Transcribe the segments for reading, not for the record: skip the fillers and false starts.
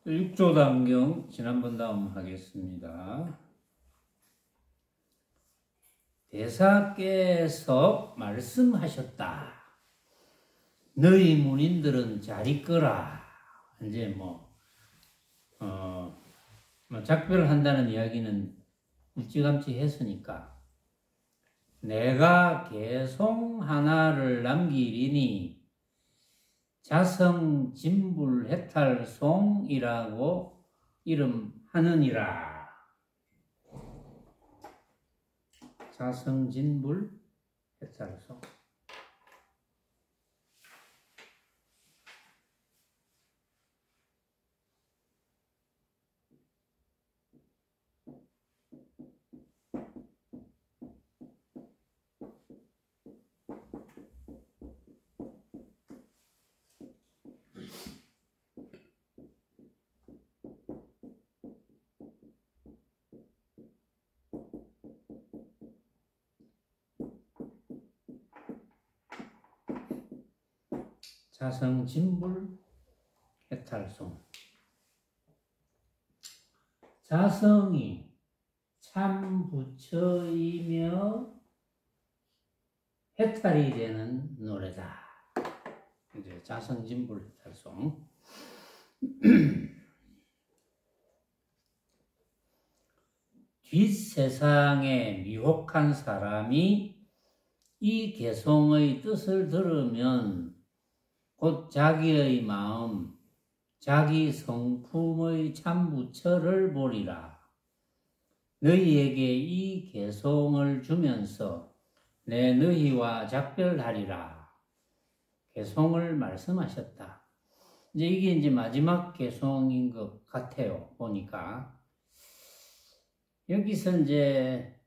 육조단경 지난번 다음 하겠습니다. 대사께서 말씀하셨다. 너희 문인들은 잘 있거라. 이제 작별한다는 이야기는 일찌감치 했으니까 내가 개송 하나를 남기리니 자성진불해탈송이라고 이름하느니라. 자성진불해탈송. 자성진불 해탈송. 자성이 참 부처이며 해탈이 되는 노래다. 이제 자성진불 해탈송. 뒷세상에 미혹한 사람이 이 개송의 뜻을 들으면 곧 자기의 마음, 자기 성품의 참부처를 보리라. 너희에게 이 개송을 주면서 내 너희와 작별하리라. 개송을 말씀하셨다. 이게 이제 마지막 개송인 것 같아요. 보니까. 여기서 이제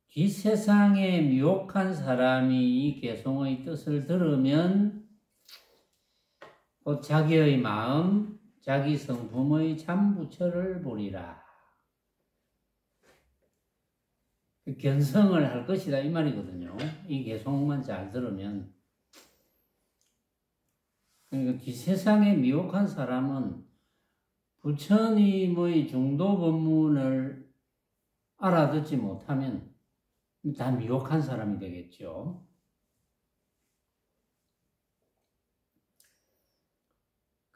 뒷세상에 미혹한 사람이 이 개송의 뜻을 들으면 곧 자기의 마음, 자기 성품의 참부처를 보리라. 견성을 할 것이다 이 말이거든요. 이 개송만 잘 들으면. 그러니까 뒷세상에 미혹한 사람은 부처님의 중도 법문을 알아듣지 못하면 다 미혹한 사람이 되겠죠.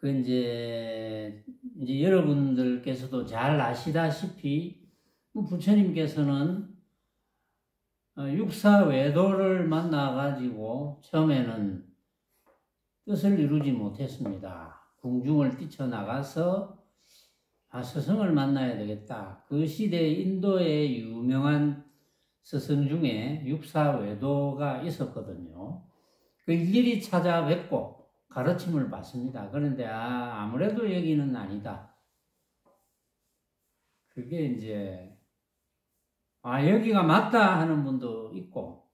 이제 여러분들께서도 잘 아시다시피 부처님께서는 육사외도를 만나가지고 처음에는 뜻을 이루지 못했습니다. 궁중을 뛰쳐나가서 스승을 만나야 되겠다. 그 시대 인도의 유명한 스승 중에 육사외도가 있었거든요. 그 일일이 찾아뵙고 가르침을 받습니다. 그런데 아무래도 여기는 아니다. 그게 이제 여기가 맞다 하는 분도 있고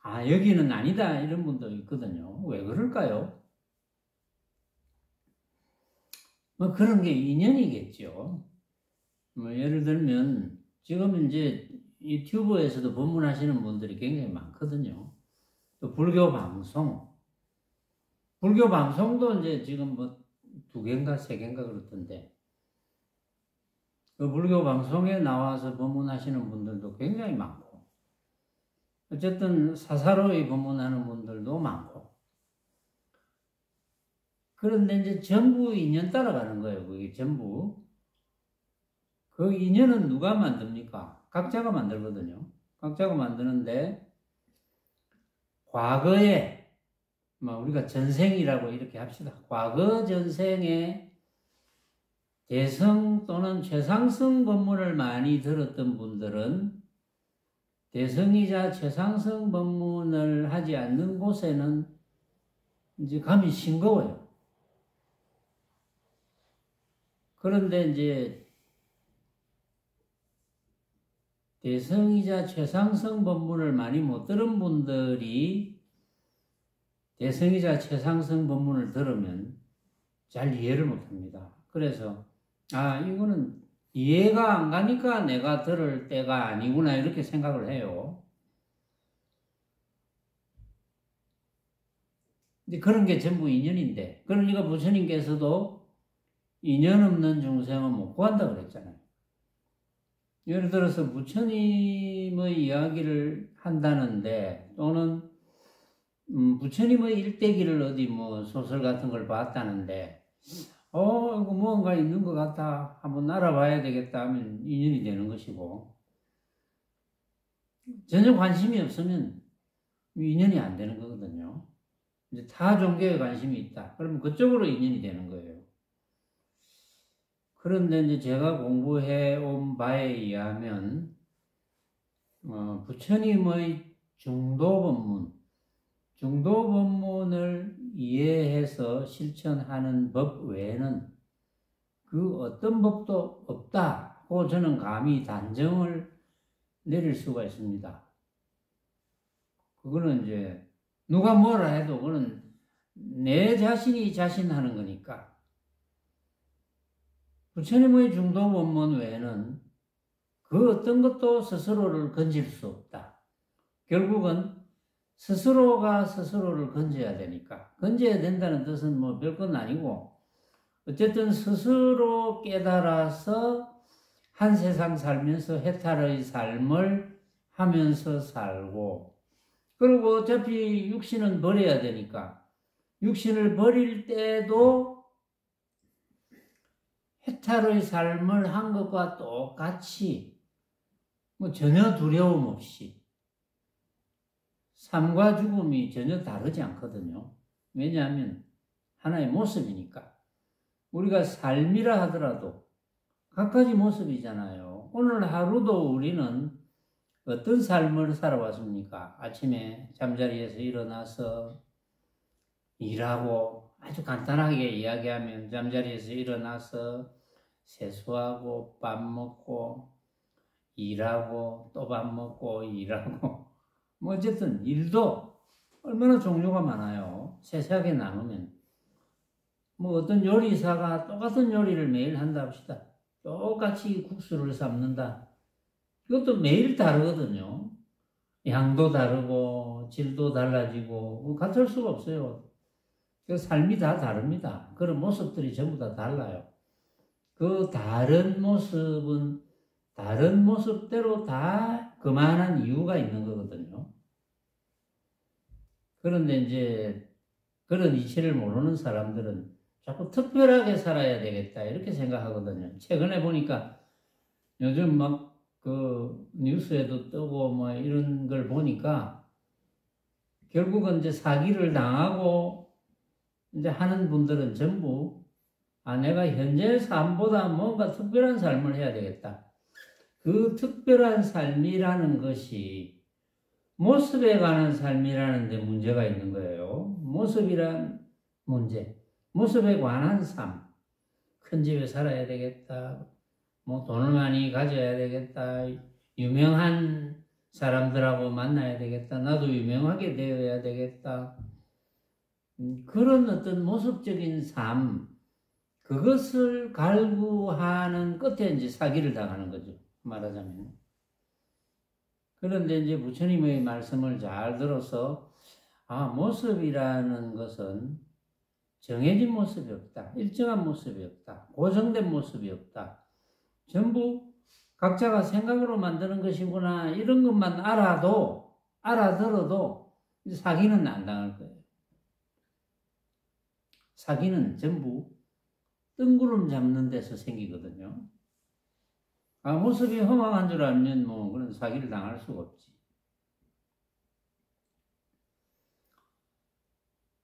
여기는 아니다 이런 분도 있거든요. 왜 그럴까요? 그런 게 인연이겠죠. 예를 들면 지금 이제 유튜브에서도 법문하시는 분들이 굉장히 많거든요. 또 불교 방송도 이제 지금 2개인가 3개인가 그렇던데 그 불교 방송에 나와서 법문하시는 분들도 굉장히 많고 어쨌든 사사로이 법문하는 분들도 많고 그런데 이제 전부 인연 따라가는 거예요. 그게 전부. 그 인연은 누가 만듭니까? 각자가 만들거든요. 각자가 만드는데 과거에 우리가 전생이라고 이렇게 합시다. 과거 전생에 대성 또는 최상승 법문을 많이 들었던 분들은 대성이자 최상승 법문을 하지 않는 곳에는 이제 감이 싱거워요. 그런데 이제 대성이자 최상승 법문을 많이 못 들은 분들이 대성이자 최상승 법문을 들으면 잘 이해를 못합니다. 그래서 이거는 이해가 안 가니까 내가 들을 때가 아니구나 이렇게 생각을 해요. 근데 그런 게 전부 인연인데, 그러니까 부처님께서도 인연 없는 중생은 못 구한다 그랬잖아요. 예를 들어서 부처님의 이야기를 한다는데, 또는 부처님의 일대기를 어디 뭐 소설 같은 걸 봤다는데, 이거 뭔가 있는 것 같아, 한번 알아봐야 되겠다 하면 인연이 되는 것이고, 전혀 관심이 없으면 인연이 안 되는 거거든요. 이제 타 종교에 관심이 있다, 그러면 그쪽으로 인연이 되는 거예요. 그런데 이제 제가 공부해 온 바에 의하면, 부처님의 중도법문을 이해해서 실천하는 법 외에는 그 어떤 법도 없다고 저는 감히 단정을 내릴 수가 있습니다. 그거는 이제 누가 뭐라 해도 그거는 내 자신이 자신하는 거니까. 부처님의 중도법문 외에는 그 어떤 것도 스스로를 건질 수 없다. 결국은 스스로가 스스로를 건져야 되니까. 건져야 된다는 뜻은 뭐 별건 아니고, 어쨌든 스스로 깨달아서 한 세상 살면서 해탈의 삶을 하면서 살고, 그리고 어차피 육신은 버려야 되니까 육신을 버릴 때도 해탈의 삶을 한 것과 똑같이 뭐 전혀 두려움 없이, 삶과 죽음이 전혀 다르지 않거든요. 왜냐하면 하나의 모습이니까. 우리가 삶이라 하더라도 각가지 모습이잖아요. 오늘 하루도 우리는 어떤 삶을 살아왔습니까? 아침에 잠자리에서 일어나서 일하고, 아주 간단하게 이야기하면 잠자리에서 일어나서 세수하고 밥 먹고 일하고 또 밥 먹고 일하고, 뭐 어쨌든 일도 얼마나 종류가 많아요. 세세하게 나누면. 뭐 어떤 요리사가 똑같은 요리를 매일 한다 합시다. 똑같이 국수를 삶는다. 이것도 매일 다르거든요. 양도 다르고 질도 달라지고 같을 수가 없어요. 그 삶이 다 다릅니다. 그런 모습들이 전부 다 달라요. 그 다른 모습은 다른 모습대로 다 그만한 이유가 있는 거거든요. 그런데 이제 그런 이치를 모르는 사람들은 자꾸 특별하게 살아야 되겠다 이렇게 생각하거든요. 최근에 보니까 요즘 막 그 뉴스에도 뜨고 뭐 이런 걸 보니까 결국은 이제 사기를 당하고 이제 하는 분들은 전부 내가 현재 삶보다 뭔가 특별한 삶을 해야 되겠다. 그 특별한 삶이라는 것이 모습에 관한 삶이라는 데 문제가 있는 거예요. 모습이란 문제. 모습에 관한 삶. 큰 집에 살아야 되겠다. 뭐 돈을 많이 가져야 되겠다. 유명한 사람들하고 만나야 되겠다. 나도 유명하게 되어야 되겠다. 그런 어떤 모습적인 삶. 그것을 갈구하는 끝에 이제 사기를 당하는 거죠. 말하자면. 그런데 이제 부처님의 말씀을 잘 들어서, 모습이라는 것은 정해진 모습이 없다. 일정한 모습이 없다. 고정된 모습이 없다. 전부 각자가 생각으로 만드는 것이구나. 이런 것만 알아들어도 사기는 안 당할 거예요. 사기는 전부 뜬구름 잡는 데서 생기거든요. 모습이 허망한 줄 알면 뭐 그런 사기를 당할 수가 없지.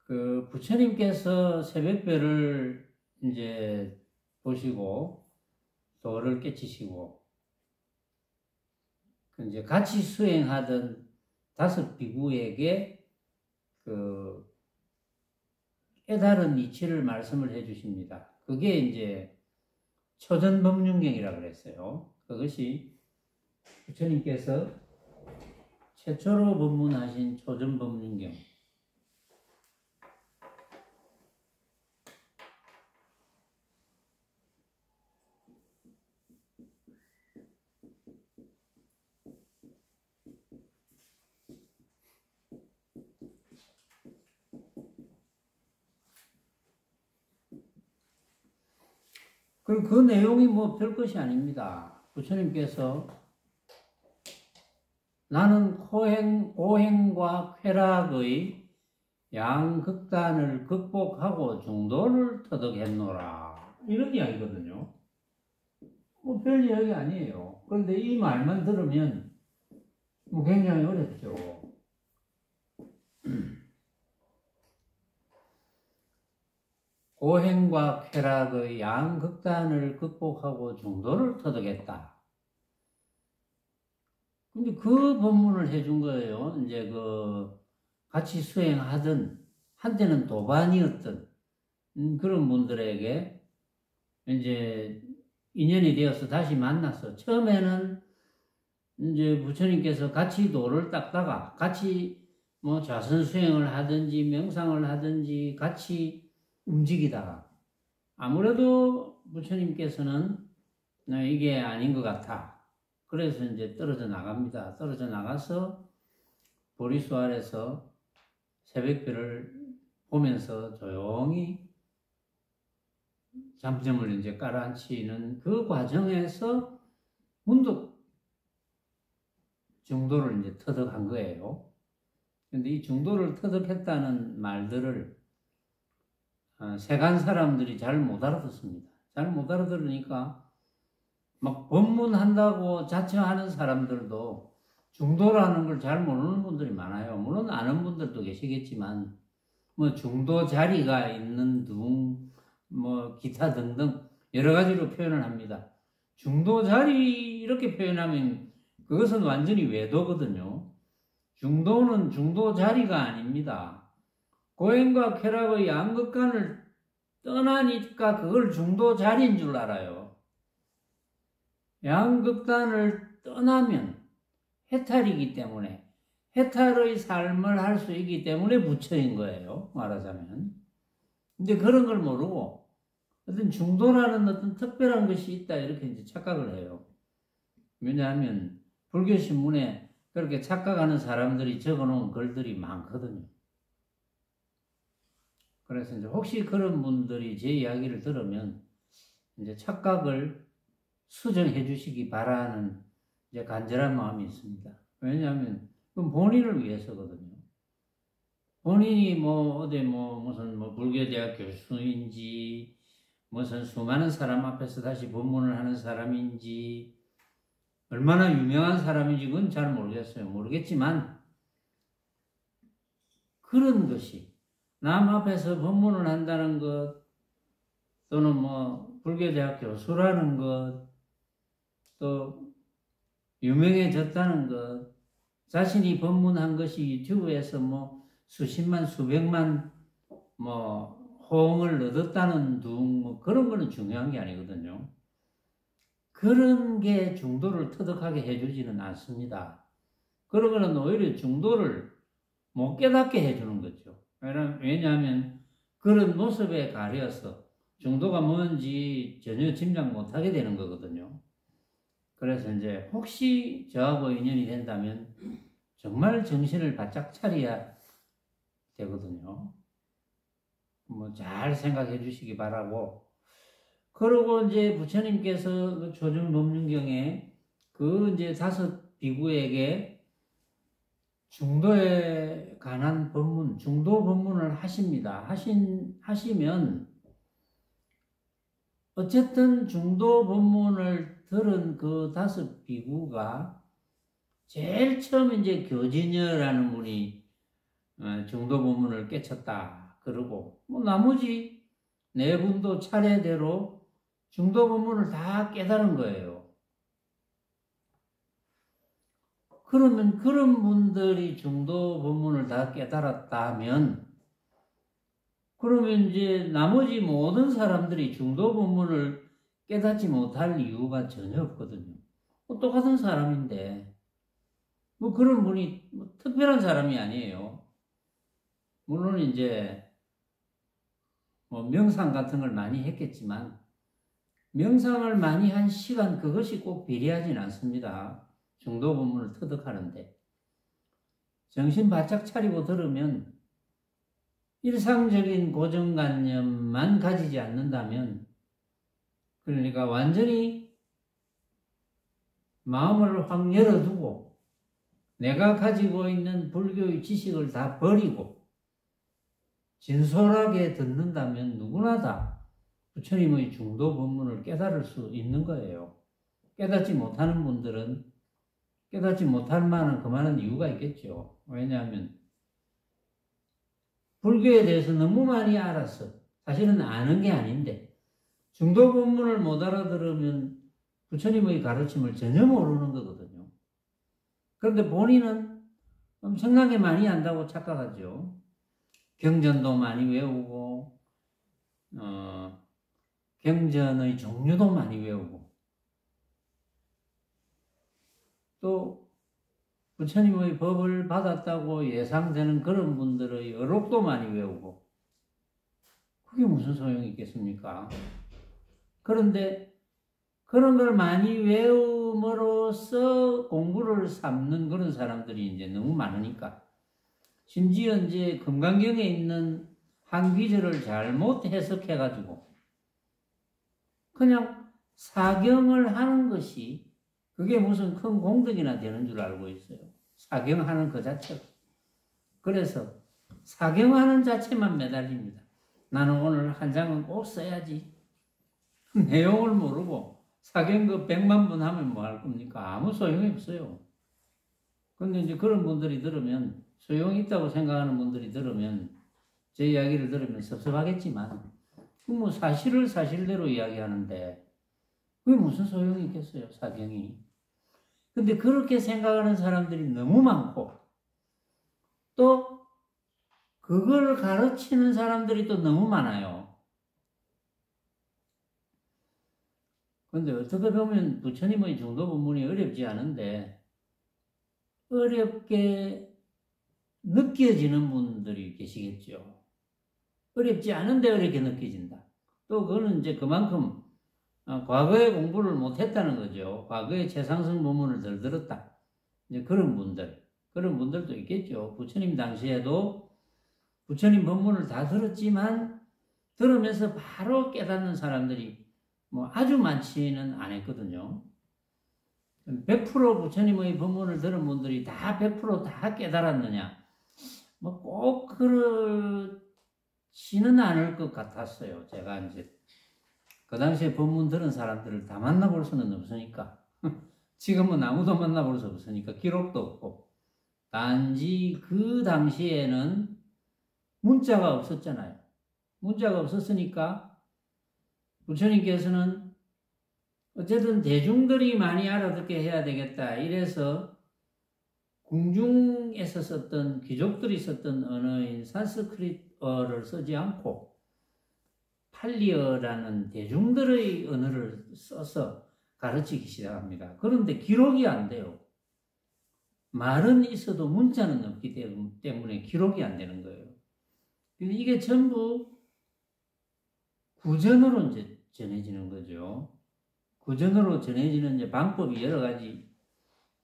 그 부처님께서 새벽별을 이제 보시고 도를 깨치시고 이제 같이 수행하던 5 비구에게 그 깨달은 이치를 말씀을 해주십니다. 그게 이제 초전법륜경이라고 그랬어요. 그것이 부처님께서 최초로 법문하신 초전법륜경. 그리고 그 내용이 뭐 별것이 아닙니다. 부처님께서 나는 고행과 쾌락의 양극단을 극복하고 중도를 터득했노라. 이런 이야기거든요. 뭐 별 이야기 아니에요. 그런데 이 말만 들으면 뭐 굉장히 어렵죠. 고행과 쾌락의 양극단을 극복하고 중도를 터득했다. 근데 그 법문을 해준 거예요. 이제 같이 수행하던, 한때는 도반이었던 그런 분들에게 이제 인연이 되어서 다시 만나서 처음에는 이제 부처님께서 같이 도를 닦다가 같이 뭐 좌선 수행을 하든지 명상을 하든지 같이 움직이다가 아무래도 부처님께서는 이게 아닌 것 같아. 그래서 이제 떨어져 나갑니다. 떨어져 나가서 보리수 아래서 새벽별을 보면서 조용히 잠점을 이제 깔아앉히는 그 과정에서 문득 중도를 이제 터득한 거예요. 근데 이 중도를 터득했다는 말들을 세간 사람들이 잘 못 알아듣습니다. 잘 못 알아들으니까 막 법문한다고 자처하는 사람들도 중도라는 걸 잘 모르는 분들이 많아요. 물론 아는 분들도 계시겠지만 뭐 중도 자리가 있는 둥, 뭐 기타 등등 여러 가지로 표현을 합니다. 중도 자리 이렇게 표현하면 그것은 완전히 외도거든요. 중도는 중도 자리가 아닙니다. 고행과 쾌락의 양극간을 떠나니까 그걸 중도 자리인 줄 알아요. 양극단을 떠나면 해탈이기 때문에 해탈의 삶을 할 수 있기 때문에 부처인 거예요. 말하자면. 근데 그런 걸 모르고 어떤 중도라는 어떤 특별한 것이 있다 이렇게 이제 착각을 해요. 왜냐하면 불교 신문에 그렇게 착각하는 사람들이 적어놓은 글들이 많거든요. 그래서 이제 혹시 그런 분들이 제 이야기를 들으면 이제 착각을 수정해 주시기 바라는 이제 간절한 마음이 있습니다. 왜냐하면 그건 본인을 위해서거든요. 본인이 뭐 어디 뭐 무슨 뭐 불교대학 교수인지 무슨 수많은 사람 앞에서 다시 법문을 하는 사람인지 얼마나 유명한 사람인지 그건 잘 모르겠어요. 모르겠지만 그런 것이 남 앞에서 법문을 한다는 것 또는 뭐 불교대학 교수라는 것 또 유명해졌다는 것 자신이 법문한 것이 유튜브에서 뭐 수십만 수백만 뭐 호응을 얻었다는 둥 뭐 그런 거는 중요한 게 아니거든요. 그런 게 중도를 터득하게 해주지는 않습니다. 그런 거는 오히려 중도를 못 깨닫게 해주는 거죠. 왜냐하면 그런 모습에 가려서 중도가 뭔지 전혀 짐작 못하게 되는 거거든요. 그래서 이제 혹시 저하고 인연이 된다면 정말 정신을 바짝 차려야 되거든요. 뭐 잘 생각해 주시기 바라고. 그리고 이제 부처님께서 그 조중법륜경에 그 이제 5 비구에게 중도에 관한 법문, 중도 법문을 하십니다. 하시면 어쨌든 중도 법문을 들은 그 5 비구가 제일 처음 이제 교진여라는 분이 중도 법문을 깨쳤다. 그러고 뭐 나머지 4분도 차례대로 중도 법문을 다 깨달은 거예요. 그러면 그런 분들이 중도 법문을 다 깨달았다면 그러면 이제 나머지 모든 사람들이 중도 법문을 깨닫지 못할 이유가 전혀 없거든요. 뭐 똑같은 사람인데 뭐 그런 분이 뭐 특별한 사람이 아니에요. 물론 이제 뭐 명상 같은 걸 많이 했겠지만 명상을 많이 한 시간 그것이 꼭 비례하진 않습니다. 중도 법문을 터득하는데 정신 바짝 차리고 들으면 일상적인 고정관념만 가지지 않는다면 그러니까 완전히 마음을 확 열어두고 내가 가지고 있는 불교의 지식을 다 버리고 진솔하게 듣는다면 누구나 다 부처님의 중도 법문을 깨달을 수 있는 거예요. 깨닫지 못하는 분들은 깨닫지 못할 만한 그만한 이유가 있겠죠. 왜냐하면 불교에 대해서 너무 많이 알았어. 사실은 아는 게 아닌데 중도 법문을 못 알아들으면 부처님의 가르침을 전혀 모르는 거거든요. 그런데 본인은 엄청나게 많이 안다고 착각하죠. 경전도 많이 외우고 경전의 종류도 많이 외우고 또 부처님의 법을 받았다고 예상되는 그런 분들의 어록도 많이 외우고 그게 무슨 소용이 있겠습니까? 그런데 그런 걸 많이 외움으로써 공부를 삼는 그런 사람들이 이제 너무 많으니까 심지어 이제 금강경에 있는 한 귀절을 잘못 해석해가지고 그냥 사경을 하는 것이 그게 무슨 큰 공덕이나 되는 줄 알고 있어요. 사경하는 그 자체가. 그래서 사경하는 자체만 매달립니다. 나는 오늘 한 장은 꼭 써야지. 내용을 모르고 사경 그 100만 번 하면 뭐 할 겁니까? 아무 소용이 없어요. 근데 이제 그런 분들이 들으면 소용이 있다고 생각하는 분들이 들으면 제 이야기를 들으면 섭섭하겠지만 뭐 사실을 사실대로 이야기하는데 그게 무슨 소용이 있겠어요, 사경이. 근데 그렇게 생각하는 사람들이 너무 많고 또 그걸 가르치는 사람들이 또 너무 많아요. 근데 어떻게 보면 부처님의 중도 법문이 어렵지 않은데 어렵게 느껴지는 분들이 계시겠죠. 어렵지 않은데 어렵게 느껴진다. 또 그거는 이제 그만큼 과거에 공부를 못했다는 거죠. 과거에 최상승 법문을 덜 들었다. 이제 그런 분들도 있겠죠. 부처님 당시에도 부처님 법문을 다 들었지만 들으면서 바로 깨닫는 사람들이 뭐 아주 많지는 않았거든요. 100% 부처님의 법문을 들은 분들이 다 100%다 깨달았느냐? 뭐 꼭 그렇지는 않을 것 같았어요. 제가 이제 그 당시에 법문 들은 사람들을 다 만나볼 수는 없으니까 지금은 아무도 만나볼 수 없으니까 기록도 없고 단지 그 당시에는 문자가 없었잖아요. 문자가 없었으니까 부처님께서는 어쨌든 대중들이 많이 알아듣게 해야 되겠다 이래서 궁중에서 썼던 귀족들이 썼던 언어인 산스크리트어를 쓰지 않고 팔리어라는 대중들의 언어를 써서 가르치기 시작합니다. 그런데 기록이 안 돼요. 말은 있어도 문자는 없기 때문에 기록이 안 되는 거예요. 이게 전부 구전으로 이제 전해지는 거죠. 구전으로 전해지는 이제 방법이 여러 가지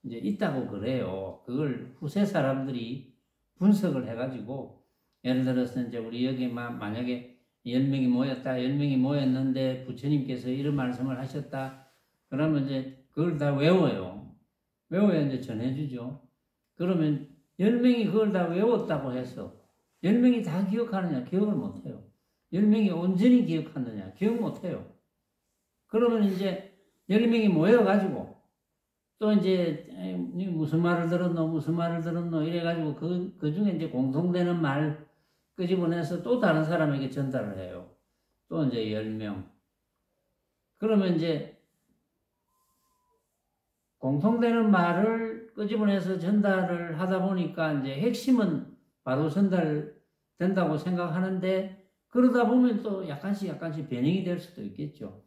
이제 있다고 그래요. 그걸 후세 사람들이 분석을 해가지고 예를 들어서 이제 우리 여기 만약에 10명이 모였다. 10명이 모였는데 부처님께서 이런 말씀을 하셨다. 그러면 이제 그걸 다 외워요. 외워야 이제 전해주죠. 그러면 10명이 그걸 다 외웠다고 해서 10명이 다 기억하느냐? 기억을 못해요. 10명이 온전히 기억하느냐? 기억 못해요. 그러면 이제 10명이 모여가지고 또 이제 무슨 말을 들었노 이래가지고 그 중에 이제 공통되는 말 끄집어내서 또 다른 사람에게 전달을 해요. 또 이제 10명. 그러면 이제 공통되는 말을 끄집어내서 전달을 하다 보니까 이제 핵심은 바로 전달된다고 생각하는데 그러다 보면 또 약간씩 변형이 될 수도 있겠죠.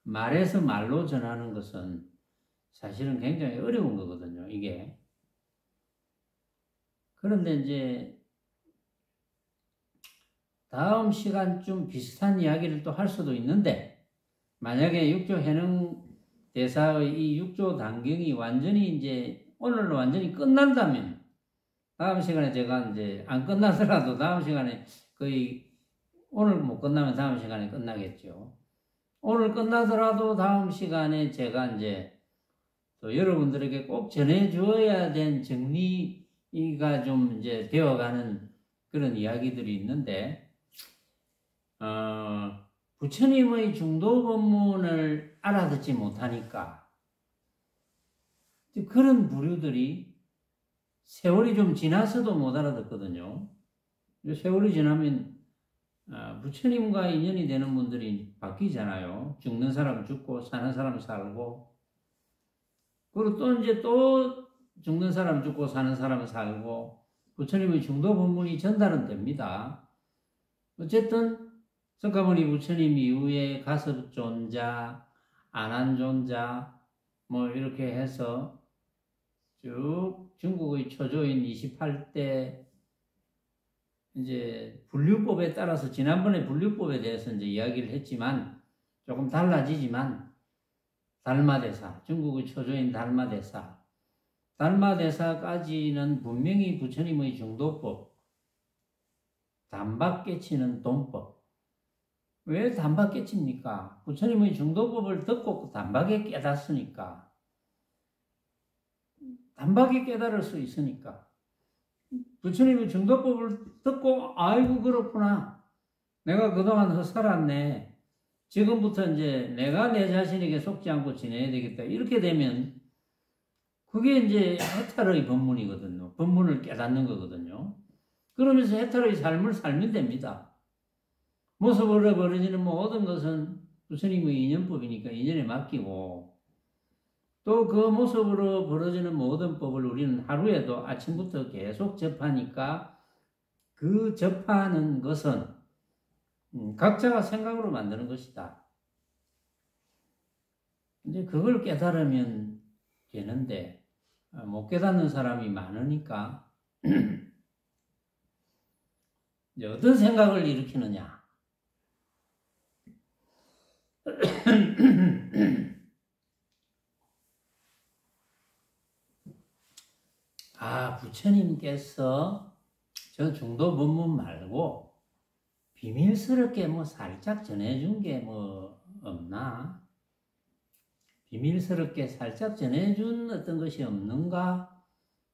말에서 말로 전하는 것은 사실은 굉장히 어려운 거거든요, 이게. 그런데 이제 다음 시간쯤 비슷한 이야기를 또 할 수도 있는데 만약에 육조 해능 대사의 이 육조 단경이 완전히 이제 오늘로 완전히 끝난다면 다음 시간에 제가 이제 안 끝나더라도 다음 시간에 거의 오늘 못 끝나면 다음 시간에 끝나겠죠. 오늘 끝나더라도 다음 시간에 제가 이제 또 여러분들에게 꼭 전해주어야 된 정리가 좀 이제 되어가는 그런 이야기들이 있는데, 부처님의 중도 법문을 알아듣지 못하니까 그런 부류들이 세월이 좀 지나서도 못 알아듣거든요. 세월이 지나면 부처님과 인연이 되는 분들이 바뀌잖아요. 죽는 사람 죽고 사는 사람 살고, 그리고 또 죽는 사람 죽고 사는 사람 살고, 부처님의 중도 법문이 전달은 됩니다. 어쨌든 석가모니 부처님 이후에 가섭존자, 안한존자 뭐 이렇게 해서 쭉 중국의 초조인 28대 이제 분류법에 따라서, 지난번에 분류법에 대해서 이제 이야기를 했지만 조금 달라지지만, 달마대사, 중국의 초조인 달마대사까지는 분명히 부처님의 중도법, 단박 깨치는 돈법. 왜 단박 깨칩니까? 부처님의 중도법을 듣고 단박에 깨닫으니까, 단박에 깨달을 수 있으니까. 부처님의 중도법을 듣고 아이고 그렇구나, 내가 그동안 헛살았네, 지금부터 이제 내가 내 자신에게 속지 않고 지내야 되겠다, 이렇게 되면 그게 이제 해탈의 법문이거든요. 법문을 깨닫는 거거든요. 그러면서 해탈의 삶을 살면 됩니다. 모습으로 벌어지는 모든 것은 부처님의 인연법이니까 인연에 맡기고, 또 그 모습으로 벌어지는 모든 법을 우리는 하루에도 아침부터 계속 접하니까, 그 접하는 것은 각자가 생각으로 만드는 것이다. 이제 그걸 깨달으면 되는데, 못 깨닫는 사람이 많으니까 이제 어떤 생각을 일으키느냐. 부처님께서 저 중도 법문 말고 비밀스럽게 뭐 살짝 전해준 게 뭐 없나? 비밀스럽게 살짝 전해준 어떤 것이 없는가?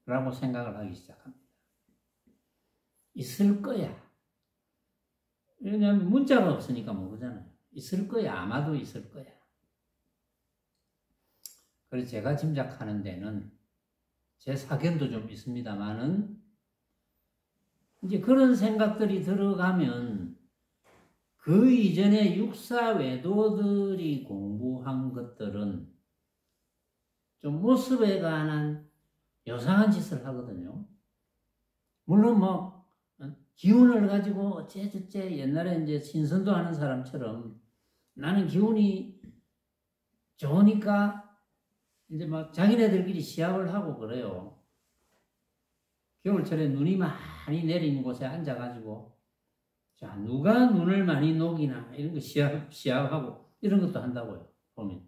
라고 생각을 하기 시작합니다. 있을 거야. 왜냐하면 문자가 없으니까 모르잖아요. 있을 거야. 아마도 있을 거야. 그래서 제가 짐작하는 데는 제 사견도 좀 있습니다만은, 이제 그런 생각들이 들어가면 그 이전에 육사외도들이 공부한 것들은 좀 모습에 관한 요상한 짓을 하거든요. 물론 뭐 기운을 가지고 어째저째 옛날에 이제 신선도 하는 사람처럼 나는 기운이 좋으니까 이제 막 자기네들끼리 시합을 하고 그래요. 겨울철에 눈이 많이 내리는 곳에 앉아가지고, 자, 누가 눈을 많이 녹이나 이런 거 시합하고 이런 것도 한다고요, 보면.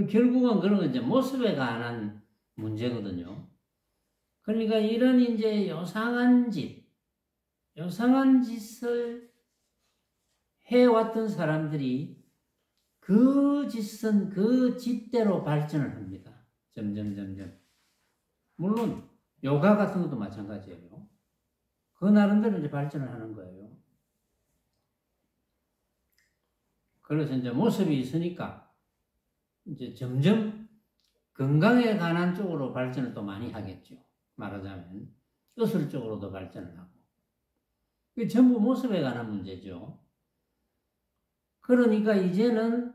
결국은 그런 건 이제 모습에 관한 문제거든요. 그러니까 이런 이제 요상한 짓을 해왔던 사람들이 그 짓은 그 짓대로 발전을 합니다. 점점. 물론 요가 같은 것도 마찬가지예요. 그 나름대로 이제 발전을 하는 거예요. 그래서 이제 모습이 있으니까 이제 점점 건강에 관한 쪽으로 발전을 또 많이 하겠죠. 말하자면 의술 쪽으로도 발전을 하고. 그게 전부 모습에 관한 문제죠. 그러니까 이제는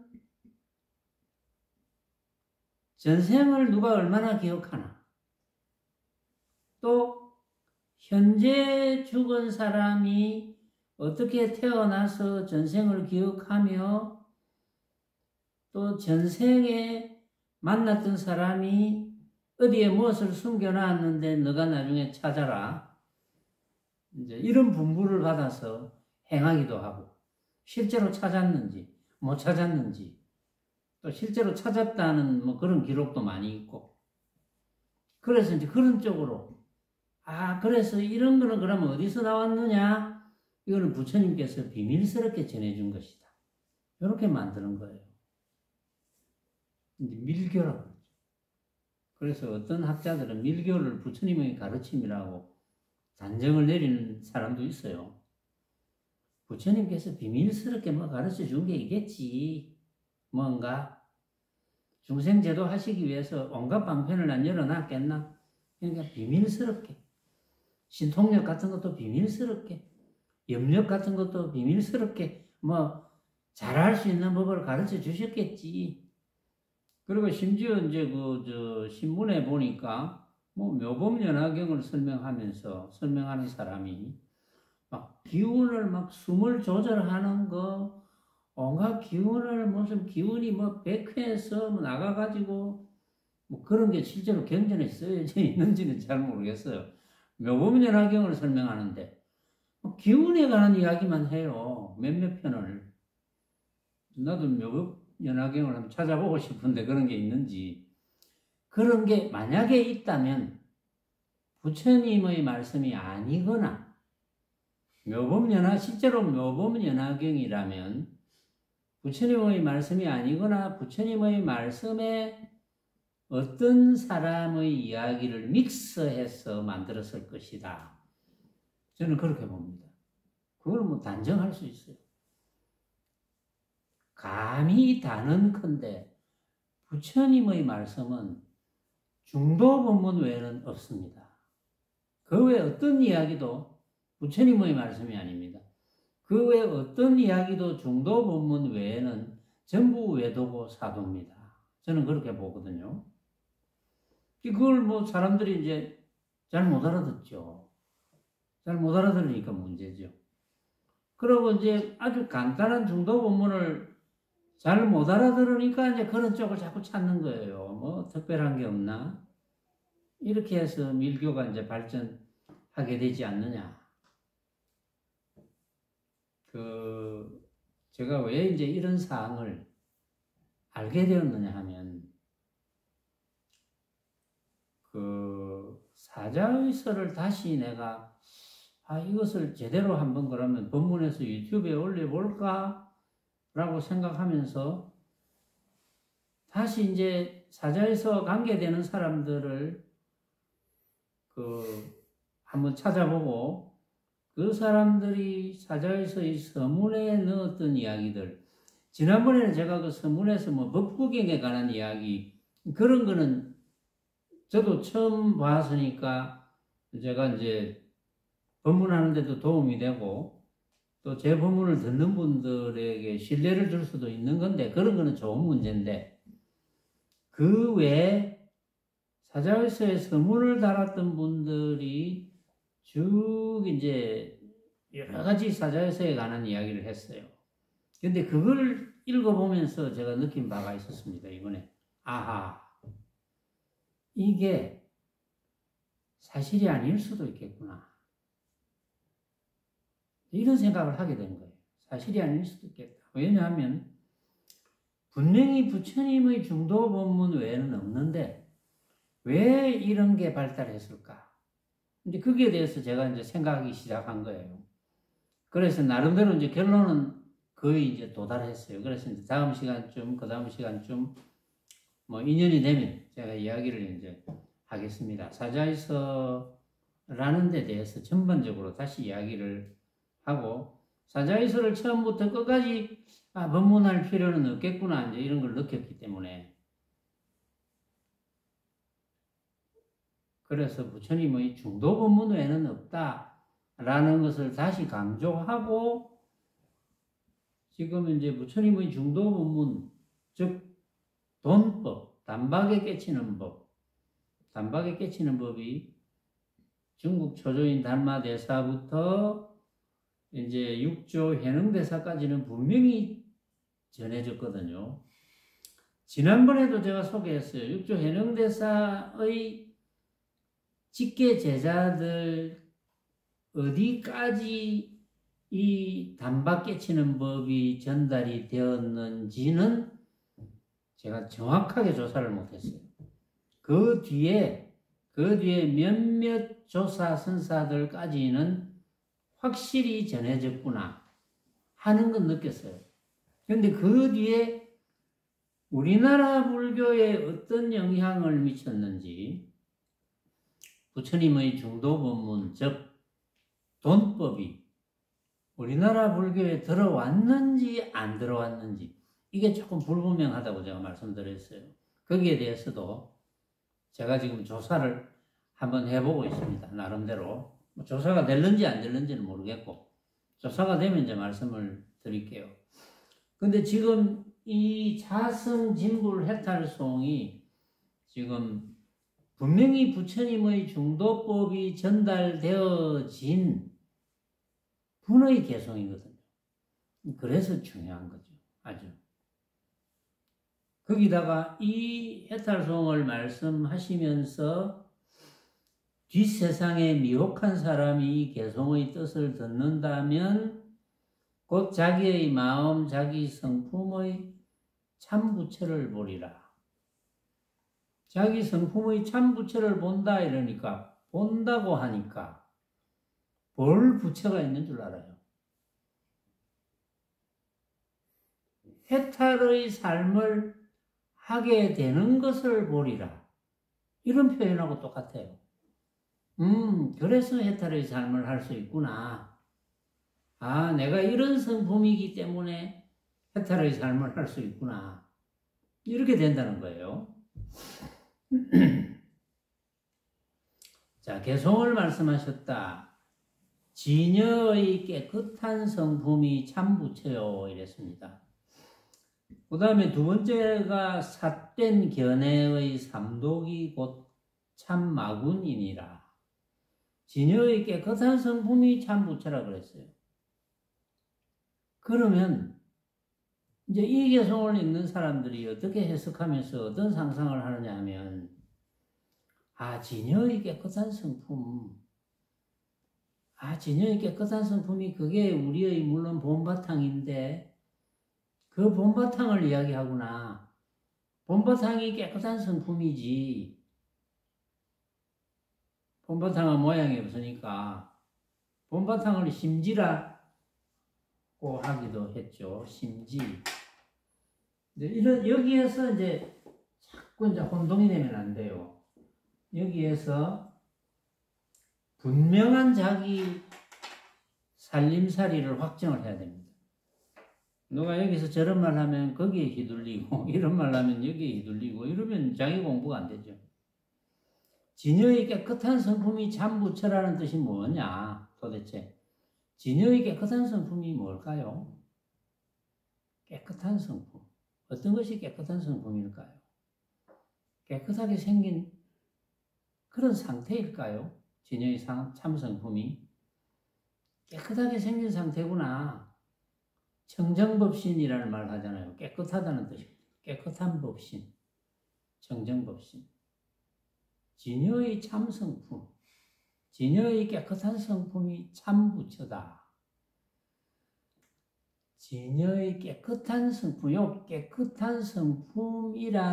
전생을 누가 얼마나 기억하나, 또 현재 죽은 사람이 어떻게 태어나서 전생을 기억하며, 또 전생에 만났던 사람이 어디에 무엇을 숨겨놨는데 너가 나중에 찾아라, 이제 이런 분부를 받아서 행하기도 하고, 실제로 찾았는지 못 찾았는지, 또 실제로 찾았다는 뭐 그런 기록도 많이 있고, 그래서 이제 그런 쪽으로, 그래서 이런 거는 그러면 어디서 나왔느냐? 이거는 부처님께서 비밀스럽게 전해준 것이다. 이렇게 만드는 거예요. 이제 밀교라고 그러죠. 그래서 어떤 학자들은 밀교를 부처님의 가르침이라고 단정을 내리는 사람도 있어요. 부처님께서 비밀스럽게 뭐 가르쳐 준 게 있겠지. 뭔가 중생제도 하시기 위해서 온갖 방편을 안 열어놨겠나? 그러니까 비밀스럽게 신통력 같은 것도 비밀스럽게 염력 같은 것도 비밀스럽게 뭐 잘할 수 있는 법을 가르쳐 주셨겠지. 그리고 심지어 이제 신문에 보니까 뭐 묘법연화경을 설명하는 사람이 막 기운을 막 숨을 조절하는 거 온갖 기운을 무슨 기운이 뭐 백회에서 뭐 나가가지고 뭐 그런 게 실제로 경전에 쓰여져 있는지는 잘 모르겠어요. 묘법연화경을 설명하는데 기운에 관한 이야기만 해요. 몇몇 편을. 나도 묘법연화경을 한번 찾아보고 싶은데 그런 게 있는지. 그런 게 만약에 있다면 부처님의 말씀이 아니거나 실제로 묘법연화경이라면 부처님의 말씀이 아니거나 부처님의 말씀에 어떤 사람의 이야기를 믹스해서 만들었을 것이다. 저는 그렇게 봅니다. 그걸 뭐 단정할 수 있어요. 감히 단언컨대 부처님의 말씀은 중도본문 외에는 없습니다. 그 외 어떤 이야기도 부처님의 말씀이 아닙니다. 그 외 어떤 이야기도 중도본문 외에는 전부 외도고 사도입니다. 저는 그렇게 보거든요. 그걸 뭐 사람들이 이제 잘 못 알아듣죠. 잘 못 알아들으니까 문제죠. 그리고 이제 아주 간단한 중도본문을 잘 못 알아들으니까 이제 그런 쪽을 자꾸 찾는 거예요. 뭐 특별한 게 없나? 이렇게 해서 밀교가 이제 발전하게 되지 않느냐. 제가 왜 이제 이런 사항을 알게 되었느냐 하면, 사자의설을 다시 내가, 이것을 제대로 한번 그러면 본문에서 유튜브에 올려볼까? 라고 생각하면서 다시 이제 사자에서 관계되는 사람들을 한번 찾아보고 그 사람들이 사자에서의 서문에 넣었던 이야기들, 지난번에는 제가 그 서문에서 뭐 법구경에 관한 이야기 그런 거는 저도 처음 봤으니까 제가 이제 법문하는데도 도움이 되고 또 제 법문을 듣는 분들에게 신뢰를 줄 수도 있는 건데 그런 거는 좋은 문제인데, 그 외에 사자에서의 서문을 달았던 분들이 쭉 이제 여러 가지 사자에서에 관한 이야기를 했어요. 근데 그걸 읽어보면서 제가 느낀 바가 있었습니다. 이번에 이게 사실이 아닐 수도 있겠구나, 이런 생각을 하게 된 거예요. 사실이 아닐 수도 있겠다. 왜냐하면 분명히 부처님의 중도 본문 외에는 없는데 왜 이런 게 발달했을까? 이제 거기에 대해서 제가 이제 생각하기 시작한 거예요. 그래서 나름대로 이제 결론은 거의 이제 도달했어요. 그래서 이제 다음 시간쯤, 그 다음 시간쯤 뭐 인연이 되면 제가 이야기를 이제 하겠습니다. 사자에서라는 데 대해서 전반적으로 다시 이야기를 하고, 사자에서를 처음부터 끝까지 법문할 필요는 없겠구나, 이제 이런 걸 느꼈기 때문에, 그래서 부처님의 중도 법문 외에는 없다라는 것을 다시 강조하고, 지금 이제 부처님의 중도 법문, 즉 돈법, 단박에 깨치는 법, 단박에 깨치는 법이 중국 초조인 달마대사부터 이제 육조 해능대사까지는 분명히 전해졌거든요. 지난번에도 제가 소개했어요. 육조 해능대사의 직계 제자들 어디까지 이 단박 깨치는 법이 전달이 되었는지는 제가 정확하게 조사를 못했어요. 그 뒤에 몇몇 조사 선사들까지는 확실히 전해졌구나 하는 건 느꼈어요. 그런데 그 뒤에 우리나라 불교에 어떤 영향을 미쳤는지 부처님의 중도법문, 즉 돈법이 우리나라 불교에 들어왔는지 안 들어왔는지 이게 조금 불분명하다고 제가 말씀드렸어요. 거기에 대해서도 제가 지금 조사를 한번 해보고 있습니다. 나름대로. 조사가 될는지 안 될는지는 모르겠고 조사가 되면 이제 말씀을 드릴게요. 근데 지금 이 자성진불 해탈송이 지금 분명히 부처님의 중도법이 전달되어진 분의 개송이거든요. 그래서 중요한 거죠. 아주. 거기다가 이 해탈송을 말씀하시면서 뒷세상에 미혹한 사람이 이 개송의 뜻을 듣는다면 곧 자기의 마음, 자기 성품의 참부처를 보리라. 자기 성품의 참부처를 본다 이러니까 본다고 하니까 볼 부처가 있는 줄 알아요. 해탈의 삶을 하게 되는 것을 보리라. 이런 표현하고 똑같아요. 그래서 해탈의 삶을 할 수 있구나. 아, 내가 이런 성품이기 때문에 해탈의 삶을 할 수 있구나. 이렇게 된다는 거예요. 자, 개송을 말씀하셨다. 진여의 깨끗한 성품이 참부처요. 이랬습니다. 그 다음에 두 번째가 삿된 견해의 삼독이 곧 참마군이니라. 진여의 깨끗한 성품이 참부처라 그랬어요. 그러면 이제 이 개송을 읽는 사람들이 어떻게 해석하면서 어떤 상상을 하느냐 하면 아, 진여의 깨끗한 성품. 아, 진여의 깨끗한 성품이 그게 우리의 물론 본바탕인데 그 본바탕을 이야기하구나. 본바탕이 깨끗한 성품이지. 본바탕은 모양이 없으니까 본바탕을 심지라고 하기도 했죠. 심지. 이런 여기에서 이제 자꾸 이제 혼동이 되면 안 돼요. 여기에서 분명한 자기 살림살이를 확정을 해야 됩니다. 누가 여기서 저런 말 하면 거기에 휘둘리고 이런 말 하면 여기에 휘둘리고 이러면 자기 공부가 안 되죠. 진여의 깨끗한 성품이 참부처라는 뜻이 뭐냐 도대체. 진여의 깨끗한 성품이 뭘까요? 깨끗한 성품. 어떤 것이 깨끗한 성품일까요? 깨끗하게 생긴 그런 상태일까요? 진여의 참성품이 깨끗하게 생긴 상태구나. 청정법신이라는 말을 하잖아요. 깨끗하다는 뜻입니다. 깨끗한 법신, 청정법신. 진여의 참성품, 진여의 깨끗한 성품이 참부처다. 진여의 깨끗한 성품, 요 깨끗한 성품이라는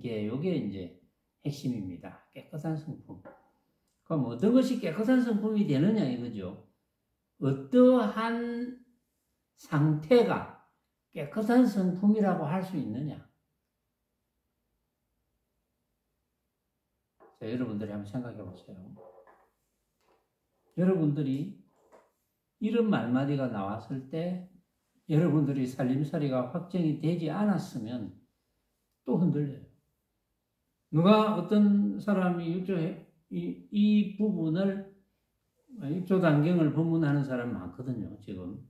게 요게 이제 핵심입니다. 깨끗한 성품. 그럼 어떤 것이 깨끗한 성품이 되느냐 이거죠. 어떠한 상태가 깨끗한 성품이라고 할 수 있느냐. 자, 여러분들이 한번 생각해 보세요. 여러분들이 이런 말마디가 나왔을 때 여러분들이 살림살이가 확정이 되지 않았으면 또 흔들려요. 누가 어떤 사람이 이 부분을 입조단경을 법문하는 사람이 많거든요. 지금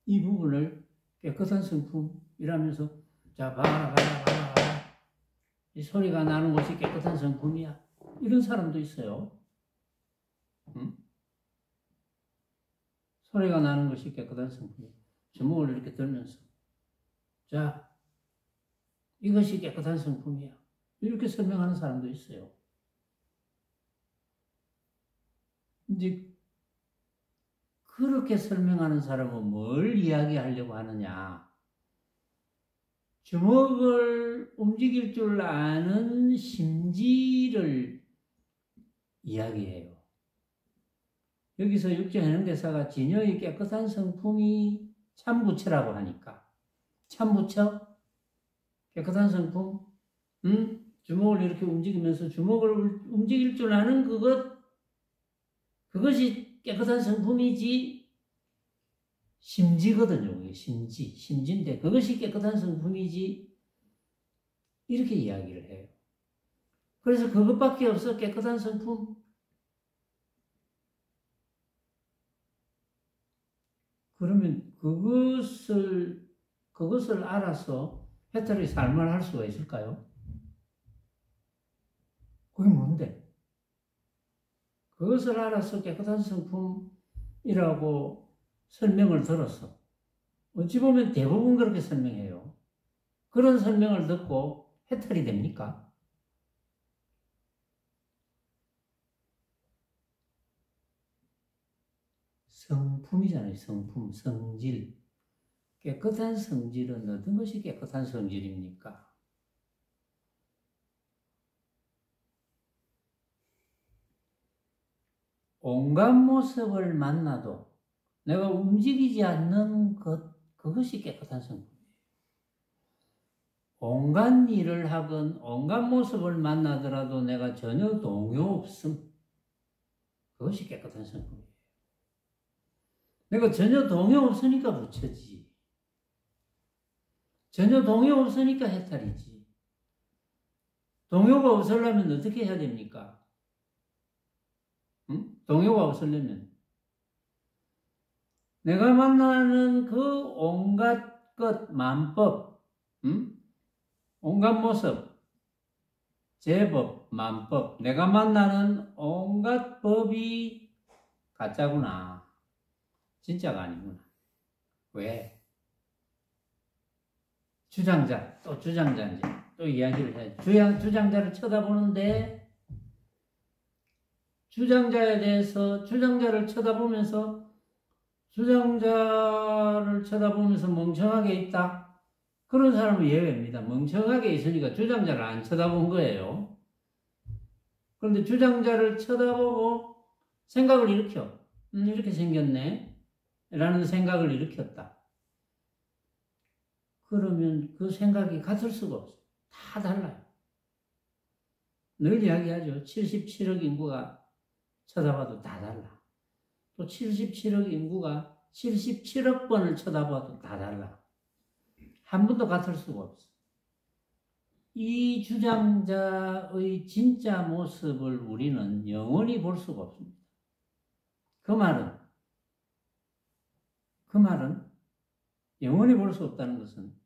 이 부분을 깨끗한 성품이라면서 자 봐라 이 소리가 나는 것이 깨끗한 성품이야. 이런 사람도 있어요. 응? 소리가 나는 것이 깨끗한 성품이야. 주먹을 이렇게 들면서 자 이것이 깨끗한 성품이야. 이렇게 설명하는 사람도 있어요. 이제 그렇게 설명하는 사람은 뭘 이야기하려고 하느냐. 주먹을 움직일 줄 아는 심지를 이야기해요. 여기서 육조해능대사가 진여의 깨끗한 성품이 참부처라고 하니까 참부쳐? 깨끗한 성품? 주먹을 이렇게 움직이면서 주먹을 움직일 줄 아는 그것이 깨끗한 성품이지. 심지거든요. 그게 심지인데 그것이 깨끗한 성품이지. 이렇게 이야기를 해요. 그래서 그것밖에 없어, 깨끗한 성품. 그러면 그것을 알아서 해탈의 삶을 할 수가 있을까요? 그게 뭔데? 그것을 알아서 깨끗한 성품이라고 설명을 들었어. 어찌 보면 대부분 그렇게 설명해요. 그런 설명을 듣고 해탈이 됩니까? 성품이잖아요. 성품, 성질. 깨끗한 성질은 어떤 것이 깨끗한 성질입니까? 온갖 모습을 만나도 내가 움직이지 않는 그것이 깨끗한 성품이에요. 온갖 일을 하건 온갖 모습을 만나더라도 내가 전혀 동요 없음. 그것이 깨끗한 성품이에요. 내가 전혀 동요 없으니까 부처지. 전혀 동요 없으니까 해탈이지. 동요가 없으려면 어떻게 해야 됩니까? 동요가 없으려면 내가 만나는 그 온갖 것, 만법, 온갖 모습, 제법, 만법, 내가 만나는 온갖 법이 가짜구나. 진짜가 아니구나. 왜? 주장자, 또 주장자인지 또 이야기를 해. 주장자를 쳐다보는데 주장자에 대해서 주장자를 쳐다보면서 멍청하게 있다. 그런 사람은 예외입니다. 멍청하게 있으니까 주장자를 안 쳐다본 거예요. 그런데 주장자를 쳐다보고 생각을 일으켜. 이렇게 생겼네. 라는 생각을 일으켰다. 그러면 그 생각이 같을 수가 없어요. 다 달라요. 늘 이야기하죠. 77억 인구가 쳐다봐도 다 달라. 또 77억 인구가 77억 번을 쳐다봐도 다 달라. 한 번도 같을 수가 없어. 이 주장자의 진짜 모습을 우리는 영원히 볼 수가 없습니다. 그 말은 영원히 볼 수 없다는 것은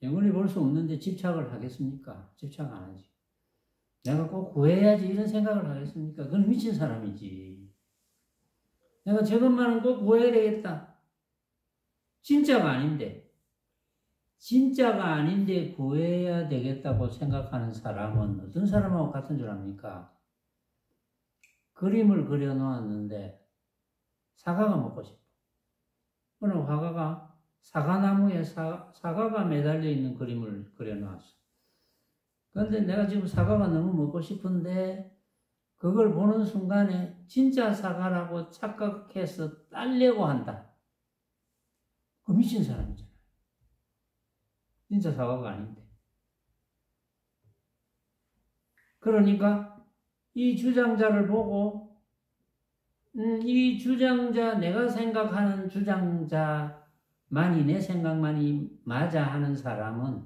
영원히 볼 수 없는데 집착을 하겠습니까? 집착 안 하지. 내가 꼭 구해야지 이런 생각을 하겠습니까? 그건 미친 사람이지. 내가 저것만은 꼭 구해야 되겠다. 진짜가 아닌데 구해야 되겠다고 생각하는 사람은 어떤 사람하고 같은 줄 압니까? 그림을 그려놓았는데 사과가 먹고 싶어. 어느 화가가 사과나무에 사과가 매달려 있는 그림을 그려놨어. 그런데 내가 지금 사과가 너무 먹고 싶은데 그걸 보는 순간에 진짜 사과라고 착각해서 딸려고 한다. 그 미친 사람이잖아요. 진짜 사과가 아닌데. 그러니까 이 주장자를 보고 이 주장자, 내가 생각하는 주장자만이 내 생각만이 맞아 하는 사람은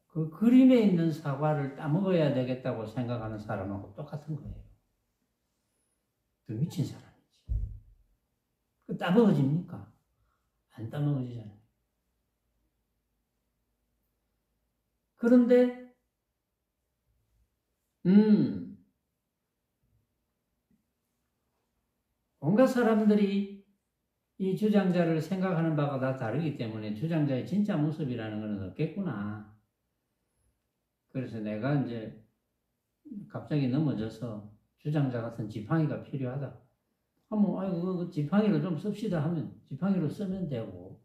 그 그림에 있는 사과를 따먹어야 되겠다고 생각하는 사람하고 똑같은 거예요. 그 미친 사람이지. 그 따먹어집니까? 안 따먹어지잖아요. 그런데 온갖 사람들이 이 주장자를 생각하는 바가 다 다르기 때문에 주장자의 진짜 모습이라는 것은 없겠구나. 그래서 내가 이제 갑자기 넘어져서 주장자 같은 지팡이가 필요하다. 그 지팡이를 좀 씁시다 하면 지팡이로 쓰면 되고,